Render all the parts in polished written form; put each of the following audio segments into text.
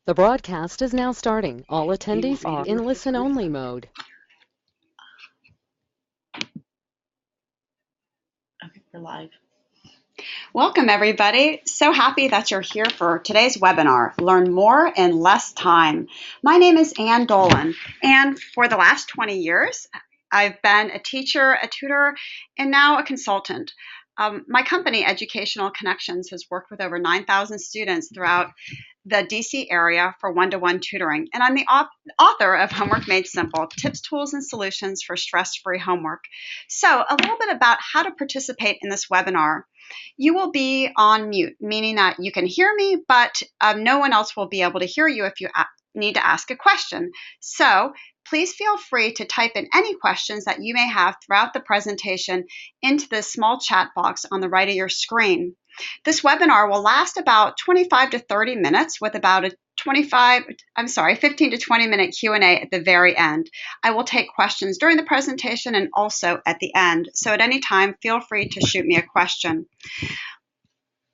The broadcast is now starting. All attendees are in listen-only mode. Okay, we're live. Welcome, everybody. So happy that you're here for today's webinar, Learn More in Less Time. My name is Dolin, and for the last 20 years, I've been a teacher, a tutor, and now a consultant. My company, Educational Connections, has worked with over 9,000 students throughout the DC area for one-to-one tutoring. And I'm the author of Homework Made Simple, Tips, Tools, and Solutions for Stress-Free Homework. So a little bit about how to participate in this webinar. You will be on mute, meaning that you can hear me, but no one else will be able to hear you if you need to ask a question. So please feel free to type in any questions that you may have throughout the presentation into the small chat box on the right of your screen. This webinar will last about 25 to 30 minutes with about a 15 to 20 minute Q&A at the very end. I will take questions during the presentation and also at the end. So at any time, feel free to shoot me a question.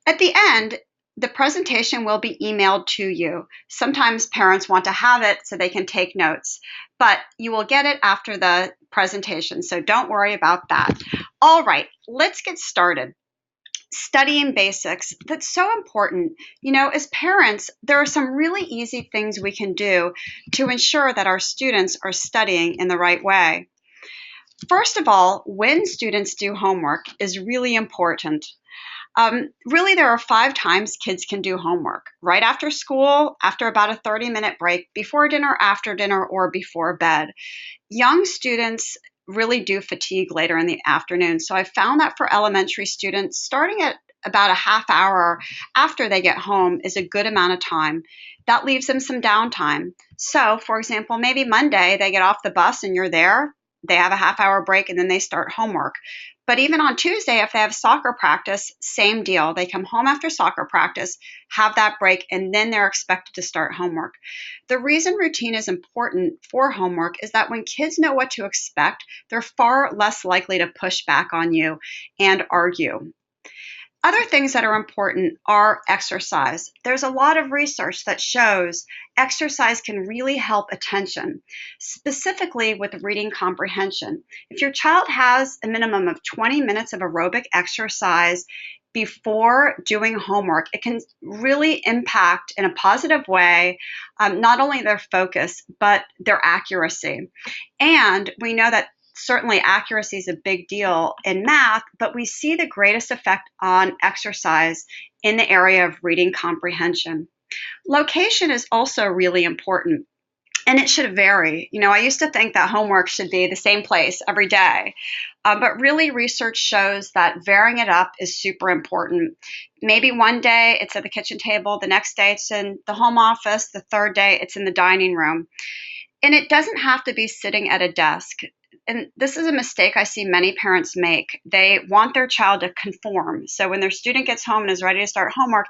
At the end, the presentation will be emailed to you. Sometimes parents want to have it so they can take notes, but you will get it after the presentation, so don't worry about that. All right, let's get started. Studying basics, that's so important. You know, as parents, there are some really easy things we can do to ensure that our students are studying in the right way. First of all, when students do homework is really important. Really, there are 5 times kids can do homework: right after school, after about a 30-minute break, before dinner, after dinner, or before bed. Young students really do fatigue later in the afternoon. So I found that for elementary students, starting at about a half hour after they get home is a good amount of time. That leaves them some downtime. So, for example, maybe Monday they get off the bus and you're there, they have a half hour break, and then they start homework. But even on Tuesday, if they have soccer practice, same deal. They come home after soccer practice, have that break, and then they're expected to start homework. The reason routine is important for homework is that when kids know what to expect, they're far less likely to push back on you and argue. Other things that are important are exercise. There's a lot of research that shows exercise can really help attention, specifically with reading comprehension. If your child has a minimum of 20 minutes of aerobic exercise before doing homework, it can really impact in a positive way not only their focus, but their accuracy. And we know that certainly accuracy is a big deal in math, but we see the greatest effect on exercise in the area of reading comprehension. Location is also really important, and it should vary. You know, I used to think that homework should be the same place every day, but really research shows that varying it up is super important. Maybe one day it's at the kitchen table, the next day it's in the home office, the third day it's in the dining room. And it doesn't have to be sitting at a desk. And this is a mistake I see many parents make. They want their child to conform. So when their student gets home and is ready to start homework,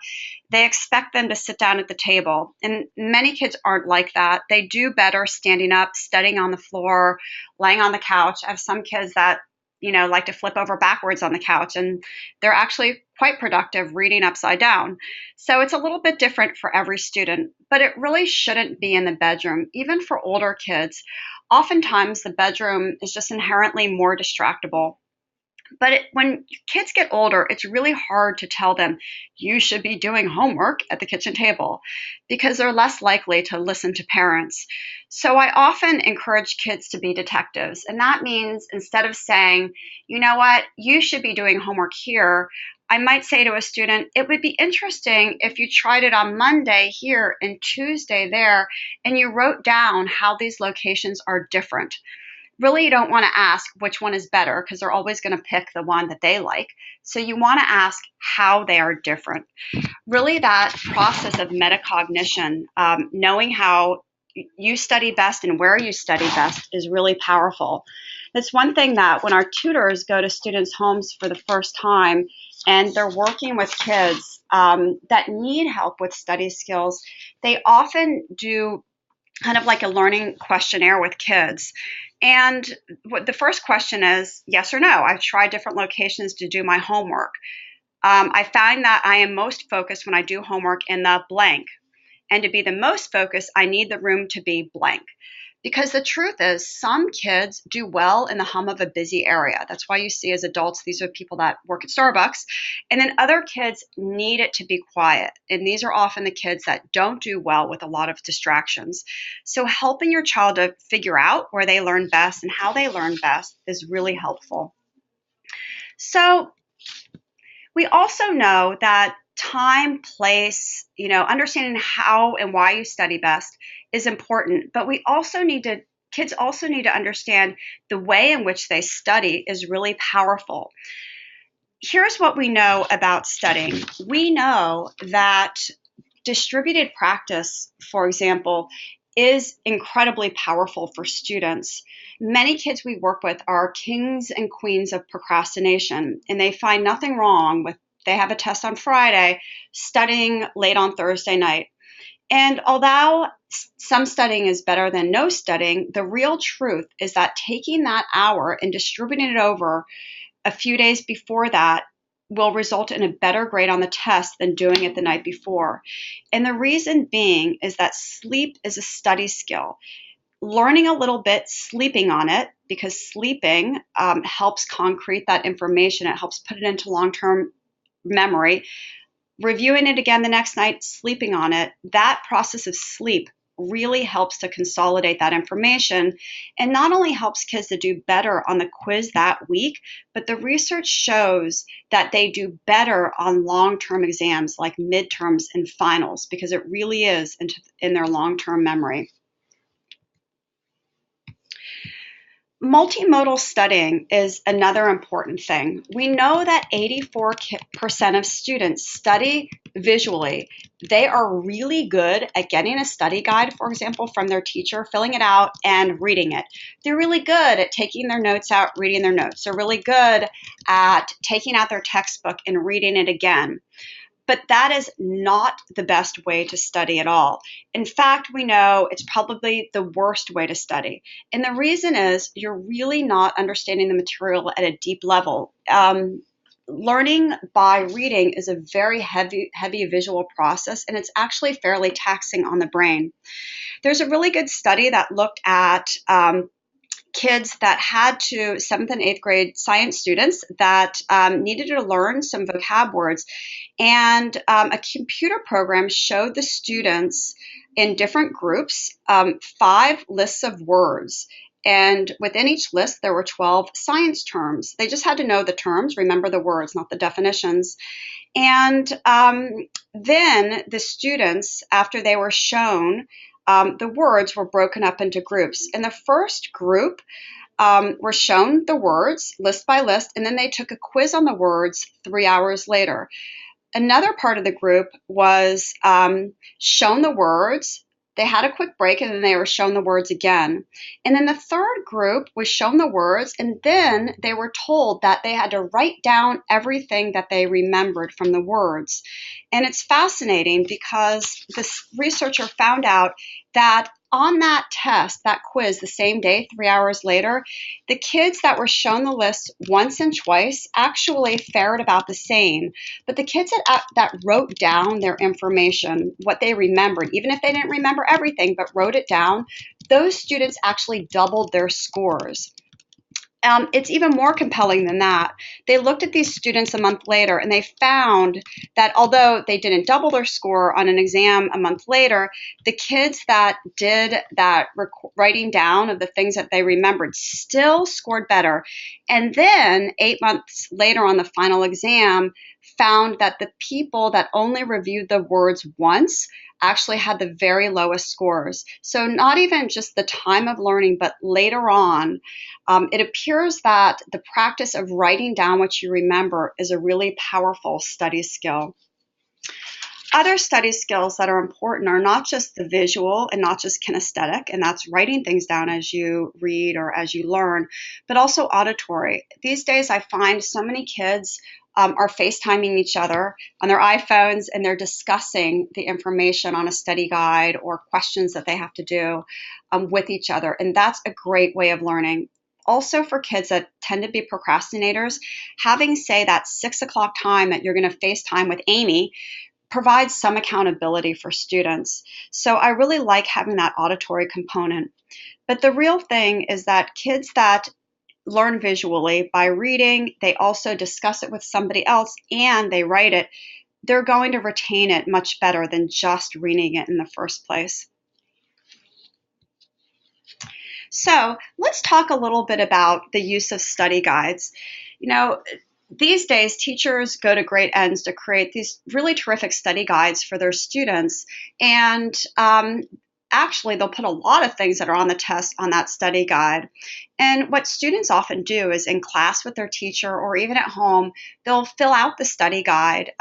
they expect them to sit down at the table. And many kids aren't like that. They do better standing up, studying on the floor, laying on the couch. I have some kids that, you know, like to flip over backwards on the couch, and they're actually quite productive reading upside down. So it's a little bit different for every student, but it really shouldn't be in the bedroom. Even for older kids, oftentimes the bedroom is just inherently more distractible. But when kids get older, it's really hard to tell them you should be doing homework at the kitchen table because they're less likely to listen to parents. So I often encourage kids to be detectives. And that means instead of saying, you know what, you should be doing homework here, I might say to a student, it would be interesting if you tried it on Monday here and Tuesday there, and you wrote down how these locations are different. Really, you don't want to ask which one is better because they're always going to pick the one that they like. So you want to ask how they are different. Really, that process of metacognition, knowing how you study best and where you study best is really powerful. It's one thing that when our tutors go to students' homes for the first time and they're working with kids that need help with study skills, they often do kind of like a learning questionnaire with kids. And the first question is yes or no. I've tried different locations to do my homework. I find that I am most focused when I do homework in the blank. And to be the most focused, I need the room to be blank. Because the truth is, some kids do well in the hum of a busy area. That's why you see as adults, these are people that work at Starbucks. And then other kids need it to be quiet. And these are often the kids that don't do well with a lot of distractions. So helping your child to figure out where they learn best and how they learn best is really helpful. So we also know that time, place, understanding how and why you study best is important, but kids also need to understand the way in which they study is really powerful. Here's what we know about studying. We know that distributed practice, for example, is incredibly powerful for students. Many kids we work with are kings and queens of procrastination, and they find nothing wrong with they have a test on Friday, studying late on Thursday night. And although some studying is better than no studying, the real truth is that taking that hour and distributing it over a few days before that will result in a better grade on the test than doing it the night before. And the reason being is that sleep is a study skill. Learning a little bit, sleeping on it, because sleeping helps concrete that information. It helps put it into long-term memory. Reviewing it again the next night, sleeping on it, that process of sleep really helps to consolidate that information and not only helps kids to do better on the quiz that week, but the research shows that they do better on long-term exams like midterms and finals because it really is in their long-term memory. Multimodal studying is another important thing. We know that 84% of students study visually. They are really good at getting a study guide, for example, from their teacher, filling it out and reading it. They're really good at taking their notes out, reading their notes. They're really good at taking out their textbook and reading it again. But that is not the best way to study at all. In fact, we know it's probably the worst way to study. And the reason is you're really not understanding the material at a deep level. Learning by reading is a very heavy visual process, and it's actually fairly taxing on the brain. There's a really good study that looked at kids that had to 7th and 8th grade science students that needed to learn some vocab words. And a computer program showed the students in different groups 5 lists of words. And within each list, there were 12 science terms. They just had to know the terms, remember the words, not the definitions. And then the students, after they were shown, the words were broken up into groups. In the first group, were shown the words list by list, and then they took a quiz on the words 3 hours later. Another part of the group was shown the words. They had a quick break, and then they were shown the words again. And then the third group was shown the words, and then they were told that they had to write down everything that they remembered from the words. And it's fascinating because this researcher found out that on that test, that quiz, the same day, 3 hours later, the kids that were shown the list once and twice actually fared about the same. But the kids that wrote down their information, what they remembered, even if they didn't remember everything, but wrote it down, those students actually doubled their scores. It's even more compelling than that. They looked at these students a month later, and they found that although they didn't double their score on an exam a month later, the kids that did that writing down of the things that they remembered still scored better. And then 8 months later on the final exam, found that the people that only reviewed the words once actually had the very lowest scores. So not even just the time of learning, but later on, it appears that the practice of writing down what you remember is a really powerful study skill. Other study skills that are important are not just the visual and not just kinesthetic, and that's writing things down as you read or as you learn, but also auditory. These days, I find so many kids are FaceTiming each other on their iPhones, and they're discussing the information on a study guide or questions that they have to do with each other. And that's a great way of learning. Also, for kids that tend to be procrastinators, having, say, that 6 o'clock time that you're going to FaceTime with Amy, provides some accountability for students. So I really like having that auditory component. But the real thing is that kids that learn visually by reading, they also discuss it with somebody else and they write it, they're going to retain it much better than just reading it in the first place. So let's talk a little bit about the use of study guides. These days, teachers go to great ends to create these really terrific study guides for their students. And actually, they'll put a lot of things that are on the test on that study guide. And what students often do is in class with their teacher or even at home, they'll fill out the study guide.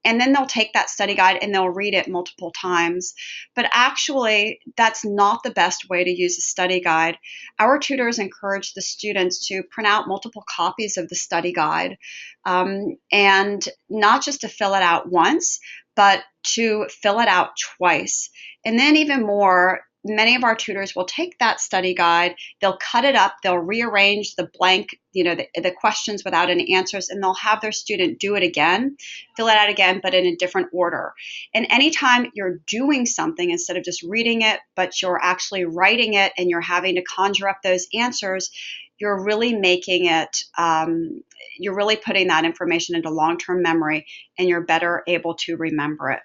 And then they'll take that study guide and they'll read it multiple times. But actually, that's not the best way to use a study guide. Our tutors encourage the students to print out multiple copies of the study guide, and not just to fill it out once, but to fill it out twice. And then even more, many of our tutors will take that study guide, they'll cut it up, they'll rearrange the blank, the questions without any answers, and they'll have their student do it again, fill it out again, but in a different order. And anytime you're doing something, instead of just reading it, but you're actually writing it and you're having to conjure up those answers, you're really making it, you're really putting that information into long-term memory and you're better able to remember it.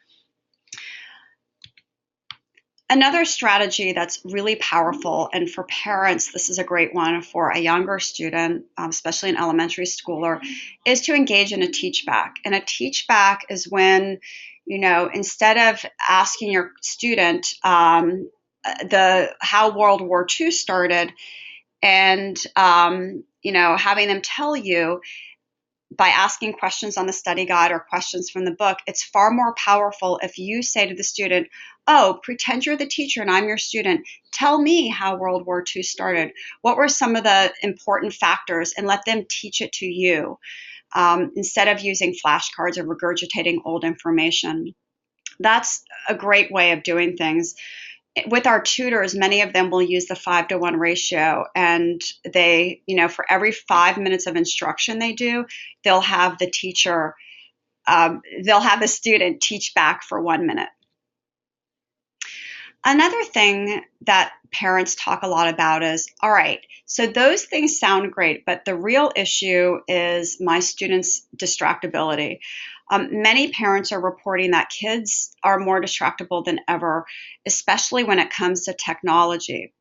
Another strategy that's really powerful, and for parents, this is a great one for a younger student, especially an elementary schooler, is to engage in a teach back. And a teach back is when, instead of asking your student how World War II started and, having them tell you, by asking questions on the study guide or questions from the book, it's far more powerful if you say to the student, oh, pretend you're the teacher and I'm your student. Tell me how World War II started. What were some of the important factors? And let them teach it to you, instead of using flashcards or regurgitating old information. That's a great way of doing things. With our tutors, many of them will use the 5-to-1 ratio, and they, for every 5 minutes of instruction they do, they'll have the teacher, they'll have the student teach back for 1 minute. Another thing that parents talk a lot about is, all right, so those things sound great, but the real issue is my students' distractibility. Many parents are reporting that kids are more distractible than ever, especially when it comes to technology.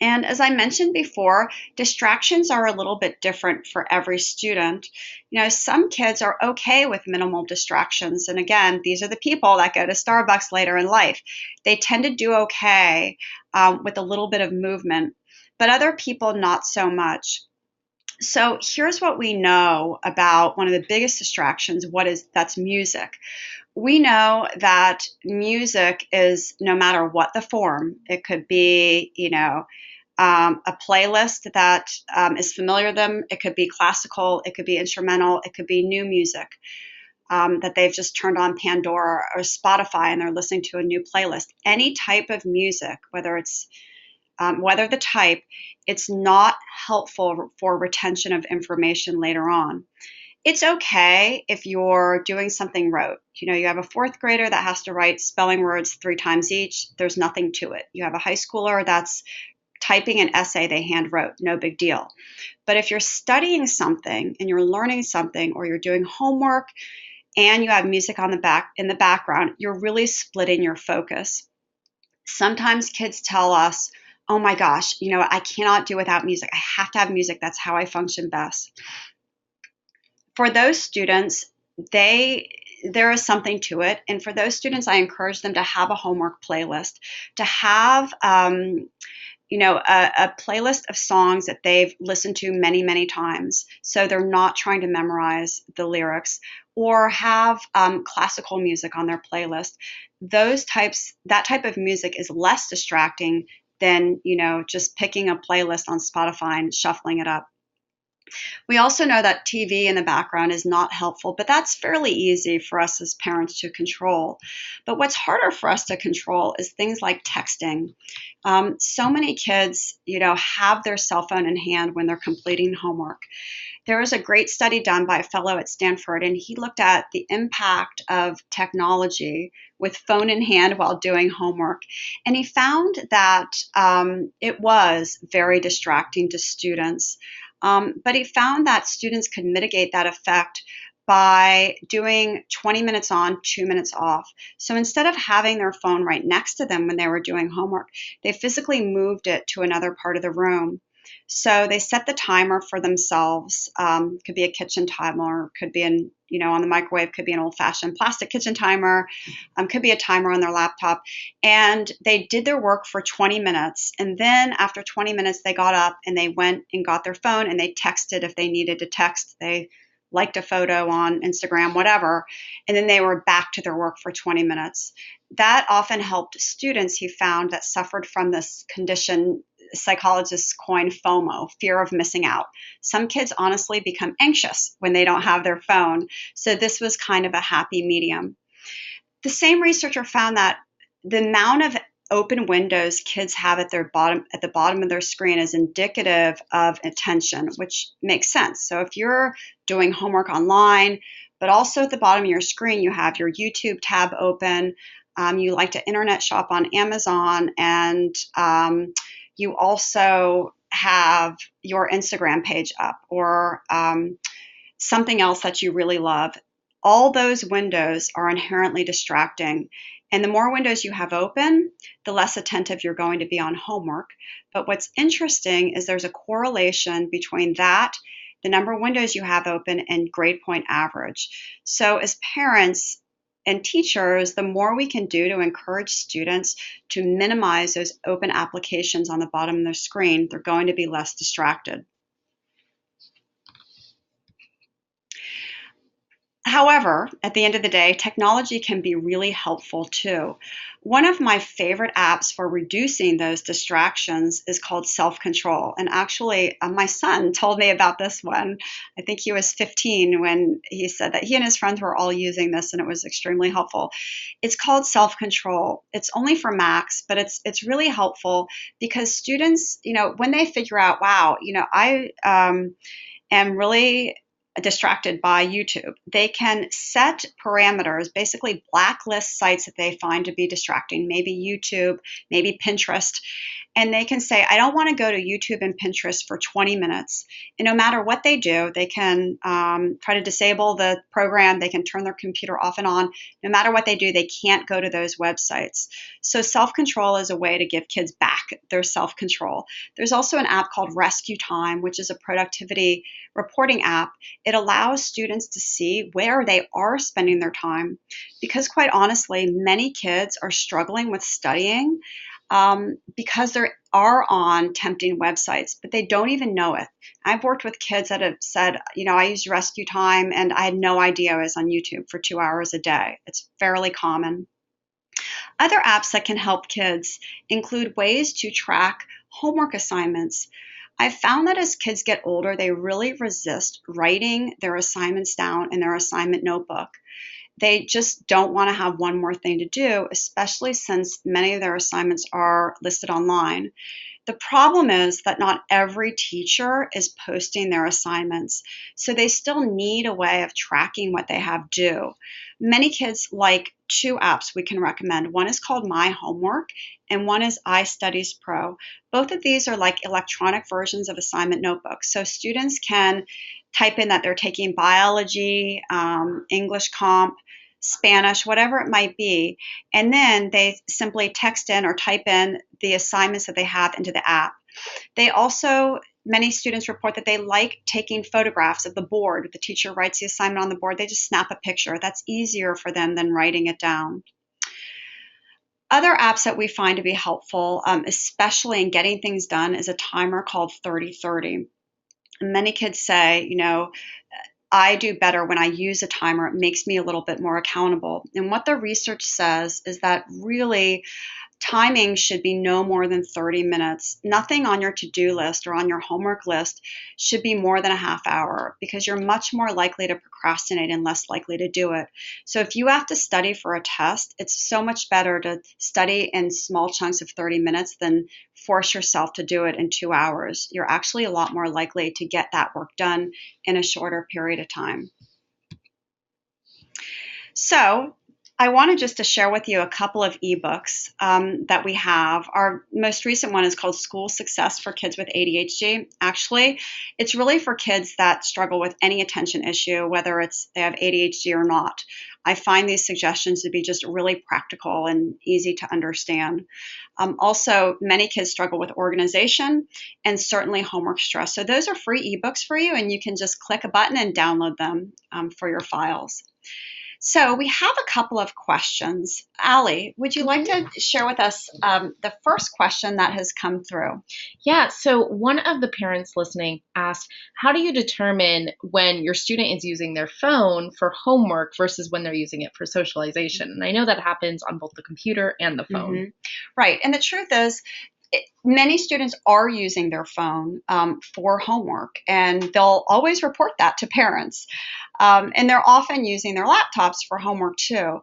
And as I mentioned before, distractions are a little bit different for every student. Some kids are okay with minimal distractions. And again, these are the people that go to Starbucks later in life. They tend to do okay with a little bit of movement, but other people not so much. So here's what we know about one of the biggest distractions, that's music. We know that music is, no matter what the form, it could be, a playlist that is familiar to them. It could be classical, it could be instrumental, it could be new music that they've just turned on Pandora or Spotify and they're listening to a new playlist. Any type of music, whether the type, it's not helpful for retention of information later on. It's okay if you're doing something rote. You have a fourth grader that has to write spelling words 3 times each. There's nothing to it. You have a high schooler that's typing an essay they hand wrote. No big deal. But if you're studying something and you're learning something, or you're doing homework and you have music in the background, you're really splitting your focus. Sometimes kids tell us, oh my gosh, I cannot do without music. I have to have music. That's how I function best. For those students, there is something to it. And for those students, I encourage them to have a homework playlist, to have a playlist of songs that they've listened to many, many times. So they're not trying to memorize the lyrics, or have classical music on their playlist. That type of music is less distracting than, just picking a playlist on Spotify and shuffling it up. We also know that TV in the background is not helpful, but that's fairly easy for us as parents to control. But what's harder for us to control is things like texting. So many kids, have their cell phone in hand when they're completing homework. There was a great study done by a fellow at Stanford, and he looked at the impact of technology with phone in hand while doing homework. And he found that it was very distracting to students. But he found that students could mitigate that effect by doing 20 minutes on, 2 minutes off. So instead of having their phone right next to them when they were doing homework, they physically moved it to another part of the room. So they set the timer for themselves. Could be a kitchen timer, could be on the microwave, could be an old-fashioned plastic kitchen timer, could be a timer on their laptop. And they did their work for 20 minutes. And then after 20 minutes, they got up and they went and got their phone and they texted if they needed to text. They liked a photo on Instagram, whatever, and then they were back to their work for 20 minutes. That often helped students, he found, that suffered from this condition psychologists coin FOMO, fear of missing out. Some kids honestly become anxious when they don't have their phone. So this was kind of a happy medium. The same researcher found that the amount of open windows kids have at the bottom of their screen is indicative of attention, which makes sense. So if you're doing homework online, but also at the bottom of your screen, you have your YouTube tab open, you like to internet shop on Amazon, and you also have your Instagram page up or something else that you really love. All those windows are inherently distracting. And the more windows you have open, the less attentive you're going to be on homework. But what's interesting is there's a correlation between that, the number of windows you have open, and grade point average. So as parents and teachers, the more we can do to encourage students to minimize those open applications on the bottom of their screen, they're going to be less distracted. However, at the end of the day, technology can be really helpful too. One of my favorite apps for reducing those distractions is called Self-Control. And actually, my son told me about this one. I think he was 15 when he said that he and his friends were all using this and it was extremely helpful. It's called Self-Control. It's only for Macs, but it's really helpful because students, when they figure out, wow, I am really distracted by YouTube, they can set parameters, basically blacklist sites that they find to be distracting, maybe YouTube, maybe Pinterest, and they can say, I don't want to go to YouTube and Pinterest for 20 minutes. And no matter what they do, they can try to disable the program, they can turn their computer off and on. No matter what they do, they can't go to those websites. So self-control is a way to give kids back their self-control. There's also an app called Rescue Time, which is a productivity reporting app. It allows students to see where they are spending their time because quite honestly, many kids are struggling with studying because they are on tempting websites, but they don't even know it. I've worked with kids that have said, I used Rescue Time and I had no idea I was on YouTube for 2 hours a day. It's fairly common. Other apps that can help kids include ways to track homework assignments. I've found that as kids get older, they really resist writing their assignments down in their assignment notebook. They just don't want to have one more thing to do, especially since many of their assignments are listed online. The problem is that not every teacher is posting their assignments, so they still need a way of tracking what they have due. Many kids like 2 apps we can recommend. One is called My Homework, and one is iStudies Pro. Both of these are like electronic versions of assignment notebooks, so students can type in that they're taking biology, English comp, Spanish, whatever it might be, and then they simply text in or type in the assignments that they have into the app. They also, many students report that they like taking photographs of the board. The teacher writes the assignment on the board, they just snap a picture. That's easier for them than writing it down. Other apps that we find to be helpful, especially in getting things done, is a timer called 30-30. Many kids say, I do better when I use a timer. It makes me a little bit more accountable. And what the research says is that really Timing should be no more than 30 minutes. Nothing on your to-do list or on your homework list should be more than a half hour because you're much more likely to procrastinate and less likely to do it. So if you have to study for a test, it's so much better to study in small chunks of 30 minutes than force yourself to do it in 2 hours. You're actually a lot more likely to get that work done in a shorter period of time. So I wanted just to share with you a couple of ebooks that we have. Our most recent one is called School Success for Kids with ADHD. Actually, it's really for kids that struggle with any attention issue, whether it's they have ADHD or not. I find these suggestions to be just really practical and easy to understand. Also, many kids struggle with organization and certainly homework stress. So those are free ebooks for you, and you can just click a button and download them for your files. So we have a couple of questions. Allie, would you like to share with us the first question that has come through? Yeah, so one of the parents listening asked, how do you determine when your student is using their phone for homework versus when they're using it for socialization? And I know that happens on both the computer and the phone. Mm-hmm. Right. And the truth is, many students are using their phone for homework, and they'll always report that to parents. And they're often using their laptops for homework too.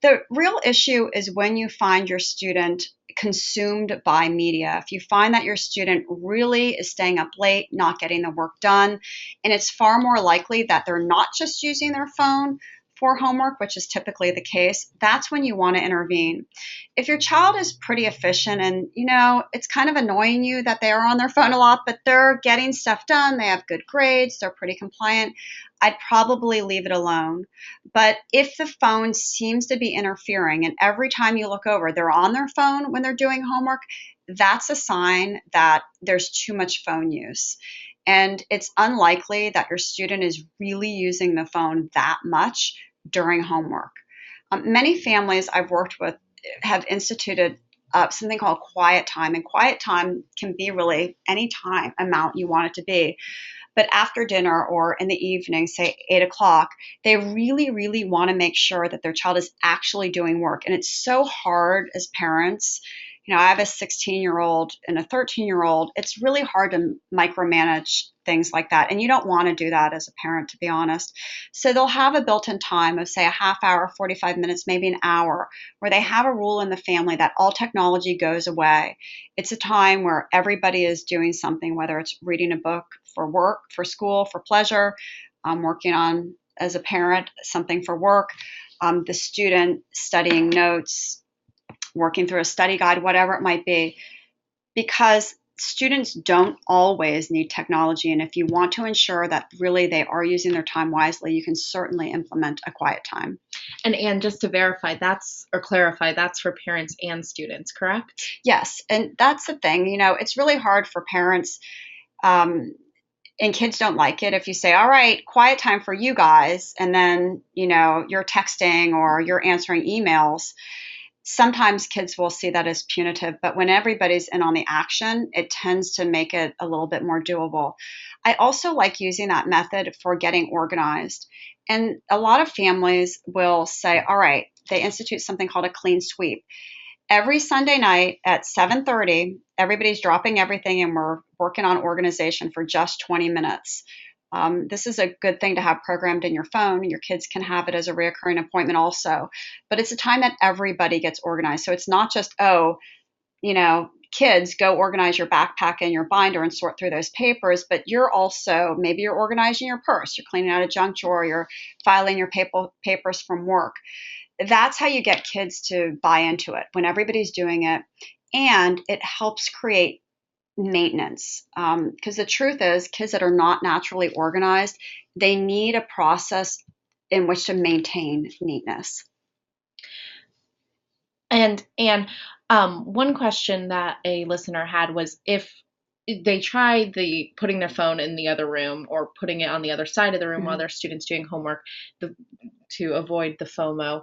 The real issue is when you find your student consumed by media. If you find that your student really is staying up late, not getting the work done, and it's far more likely that they're not just using their phone for homework, which is typically the case, that's when you want to intervene. If your child is pretty efficient and, it's kind of annoying you that they are on their phone a lot, but they're getting stuff done, they have good grades, they're pretty compliant, I'd probably leave it alone. But if the phone seems to be interfering and every time you look over, they're on their phone when they're doing homework, that's a sign that there's too much phone use. And it's unlikely that your student is really using the phone that much during homework. Many families I've worked with have instituted something called quiet time, and quiet time can be really any time amount you want it to be. But after dinner or in the evening, say 8 o'clock, they really, really want to make sure that their child is actually doing work. And it's so hard as parents. I have a 16-year-old and a 13-year-old. It's really hard to micromanage things like that. And you don't want to do that as a parent, to be honest. So they'll have a built-in time of, say, a half hour, 45 minutes, maybe an hour, where they have a rule in the family that all technology goes away. It's a time where everybody is doing something, whether it's reading a book for work, for school, for pleasure, working on, as a parent, something for work, the student studying notes, working through a study guide, whatever it might be, because students don't always need technology. And if you want to ensure that really they are using their time wisely, you can certainly implement a quiet time. And just to verify, clarify, that's for parents and students, correct? Yes. And that's the thing, it's really hard for parents, and kids don't like it if you say, all right, quiet time for you guys, and then, you're texting or you're answering emails. Sometimes kids will see that as punitive, but when everybody's in on the action, it tends to make it a little bit more doable. I also like using that method for getting organized. And a lot of families will say, all right, they institute something called a clean sweep. Every Sunday night at 7:30, everybody's dropping everything and we're working on organization for just 20 minutes. This is a good thing to have programmed in your phone. Your kids can have it as a recurring appointment also. But it's a time that everybody gets organized. So it's not just, kids, go organize your backpack and your binder and sort through those papers. But maybe you're organizing your purse. You're cleaning out a junk drawer. You're filing your papers from work. That's how you get kids to buy into it, when everybody's doing it. And it helps create maintenance, because the truth is, kids that are not naturally organized, they need a process in which to maintain neatness. And one question that a listener had was, if they try putting their phone in the other room or putting it on the other side of the room while their student's doing homework, to avoid the FOMO,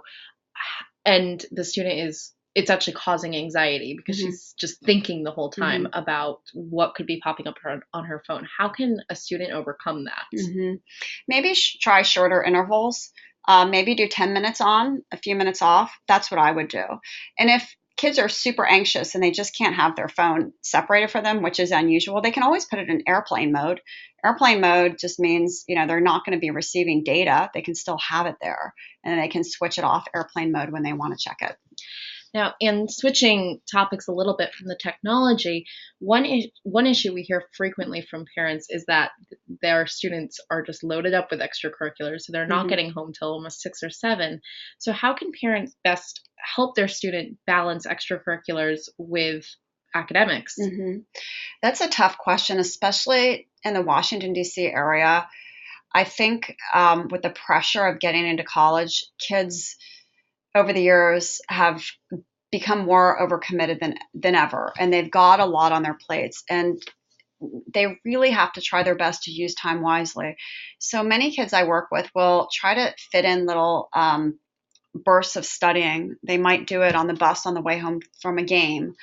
and the student it's actually causing anxiety because she's just thinking the whole time about what could be popping up on her phone. How can a student overcome that? Maybe try shorter intervals. Maybe do 10 minutes on, a few minutes off. That's what I would do. And if kids are super anxious and they just can't have their phone separated from them, which is unusual, they can always put it in airplane mode. Airplane mode just means, they're not going to be receiving data. They can still have it there, and then they can switch it off airplane mode when they want to check it. Now, in switching topics a little bit from the technology, one issue we hear frequently from parents is that their students are just loaded up with extracurriculars, so they're not getting home till almost 6 or 7. So how can parents best help their student balance extracurriculars with academics? That's a tough question, especially in the Washington, D.C. area. I think with the pressure of getting into college, kids over the years have become more overcommitted than ever, and they've got a lot on their plates, and they really have to try their best to use time wisely. So many kids I work with will try to fit in little bursts of studying. They might do it on the bus on the way home from a game.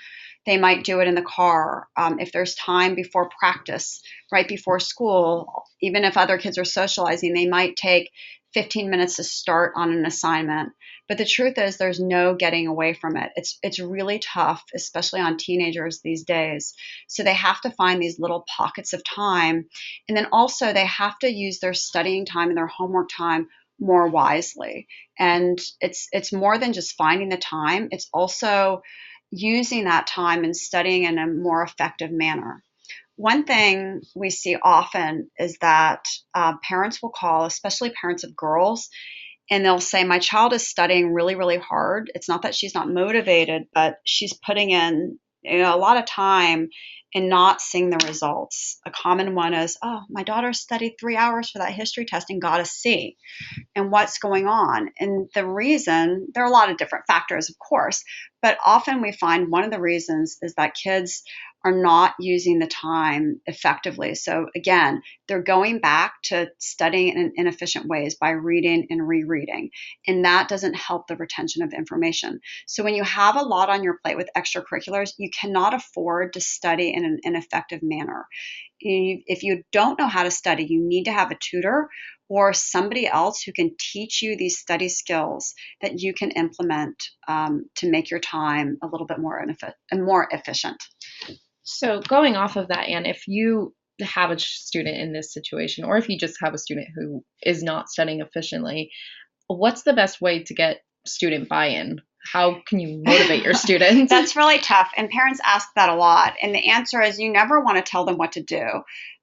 They might do it in the car. If there's time before practice, right before school, even if other kids are socializing, they might take 15 minutes to start on an assignment. But the truth is there's no getting away from it. It's really tough, especially on teenagers these days. So they have to find these little pockets of time. And then also they have to use their studying time and their homework time more wisely. And it's more than just finding the time. It's also using that time and studying in a more effective manner. One thing we see often is that parents will call, especially parents of girls, and they'll say, my child is studying really, really hard. It's not that she's not motivated, but she's putting in a lot of time and not seeing the results. A common one is, oh, my daughter studied 3 hours for that history test and got a C. And what's going on? And the reason, there are a lot of different factors, of course, but often we find one of the reasons is that kids are not using the time effectively. So again, they're going back to studying in inefficient ways by reading and rereading, and that doesn't help the retention of information. So when you have a lot on your plate with extracurriculars, you cannot afford to study in an ineffective manner. If you don't know how to study, you need to have a tutor or somebody else who can teach you these study skills that you can implement to make your time a little bit more efficient. So going off of that, Anne, if you have a student in this situation, or if you just have a student who is not studying efficiently, what's the best way to get student buy-in? How can you motivate your students? That's really tough. And parents ask that a lot. And the answer is you never want to tell them what to do.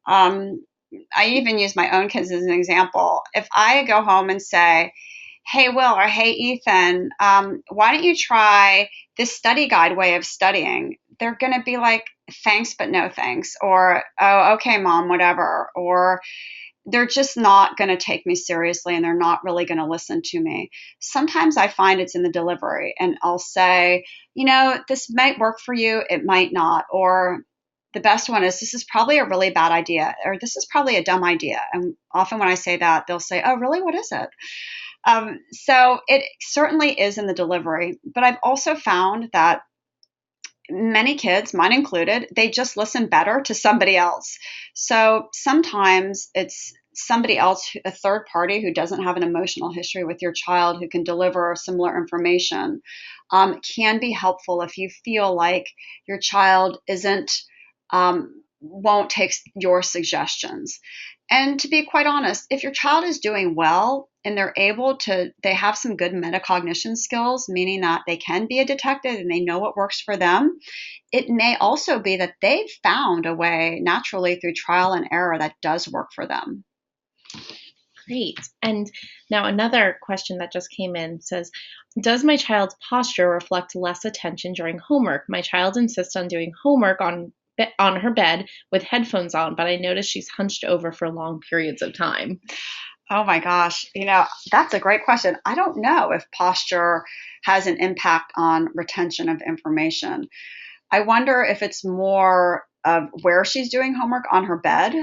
I even use my own kids as an example. If I go home and say, hey, Will, or hey, Ethan, why don't you try this study guide way of studying? They're going to be like, thanks, but no thanks. Or, oh, okay, Mom, whatever. Or they're just not going to take me seriously, and they're not really going to listen to me. Sometimes I find it's in the delivery, and I'll say, this might work for you. It might not. Or the best one is, this is probably a really bad idea, or this is probably a dumb idea. And often when I say that, they'll say, oh, really? What is it? So it certainly is in the delivery. But I've also found that many kids, mine included, they just listen better to somebody else. So sometimes it's somebody else, a third party who doesn't have an emotional history with your child, who can deliver similar information, can be helpful if you feel like your child won't take your suggestions. And to be quite honest, if your child is doing well and they have some good metacognition skills, meaning that they can be a detective and they know what works for them, it may also be that they've found a way naturally through trial and error that does work for them. Great. And now another question that just came in says, does my child's posture reflect less attention during homework? My child insists on doing homework on her bed with headphones on, but I notice she's hunched over for long periods of time. Oh my gosh, that's a great question. I don't know if posture has an impact on retention of information. I wonder if it's more of where she's doing homework on her bed,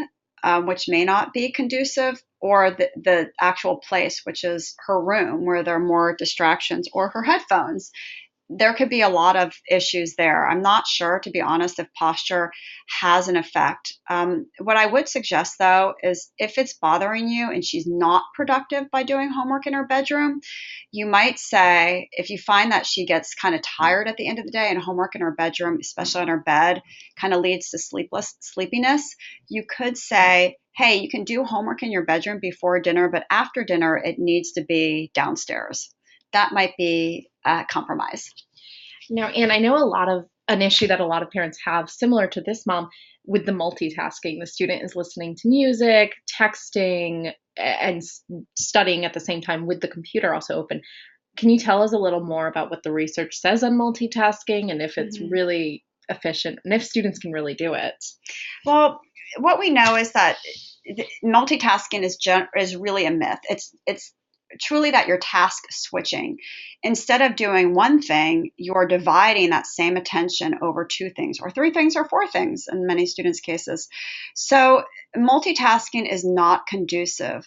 which may not be conducive, or the actual place, which is her room, where there are more distractions, or her headphones. there could be a lot of issues there. I'm not sure, to be honest, if posture has an effect. What I would suggest, though, is if it's bothering you and she's not productive by doing homework in her bedroom, you might say, if you find that she gets kind of tired at the end of the day and homework in her bedroom, especially on her bed, kind of leads to sleepiness, you could say, hey, you can do homework in your bedroom before dinner, but after dinner, it needs to be downstairs. That might be a compromise. Now, and I know an issue that a lot of parents have, similar to this mom, with the multitasking. The student is listening to music, texting, and studying at the same time with the computer also open. Can you tell us a little more about what the research says on multitasking and if it's really efficient and if students can really do it? Well, what we know is that multitasking is really a myth. It's truly that you're task switching. Instead of doing one thing, you're dividing that same attention over two things or three things or four things in many students' cases. So multitasking is not conducive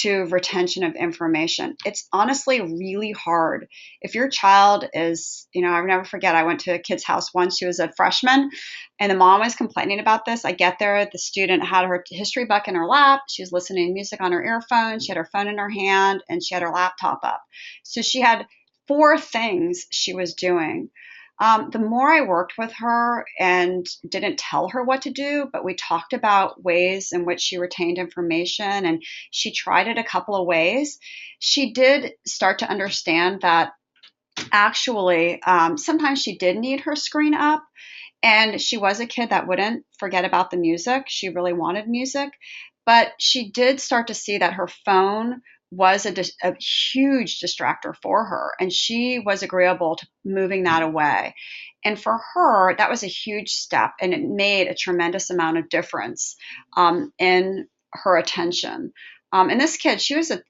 to retention of information. It's honestly really hard. If your child is, I'll never forget, I went to a kid's house once. She was a freshman and the mom was complaining about this. I get there, the student had her history book in her lap. She was listening to music on her earphone. She had her phone in her hand and she had her laptop up. So she had four things she was doing. The more I worked with her and didn't tell her what to do, but we talked about ways in which she retained information and she tried it a couple of ways, she did start to understand that actually sometimes she did need her screen up. And she was a kid that wouldn't forget about the music. She really wanted music. But she did start to see that her phone was a huge distractor for her. And she was agreeable to moving that away. And for her, that was a huge step. And it made a tremendous amount of difference in her attention. And this kid, she was a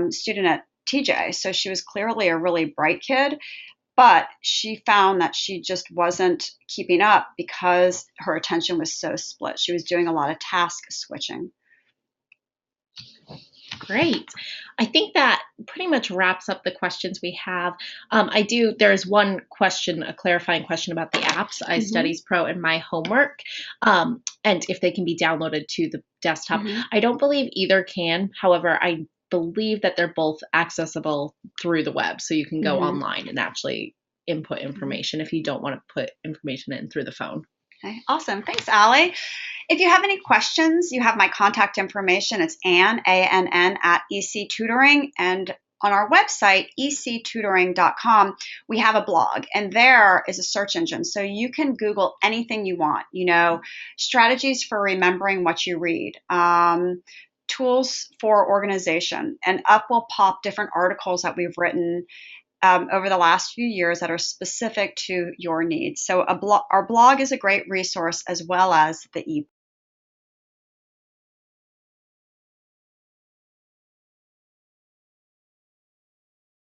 student at TJ. So she was clearly a really bright kid. But she found that she just wasn't keeping up because her attention was so split. She was doing a lot of task switching. Great. I think that pretty much wraps up the questions we have. There's one question, a clarifying question about the apps, iStudies Pro and My Homework, and if they can be downloaded to the desktop. I don't believe either can. However, I believe that they're both accessible through the web. So you can go online and actually input information if you don't want to put information in through the phone. Okay, awesome. Thanks, Allie. If you have any questions, you have my contact information. It's Ann, A-N-N, at EC Tutoring. And on our website, ectutoring.com, we have a blog, and there is a search engine. So you can Google anything you want, strategies for remembering what you read, tools for organization, and up will pop different articles that we've written over the last few years that are specific to your needs. So our blog is a great resource as well as the ebook.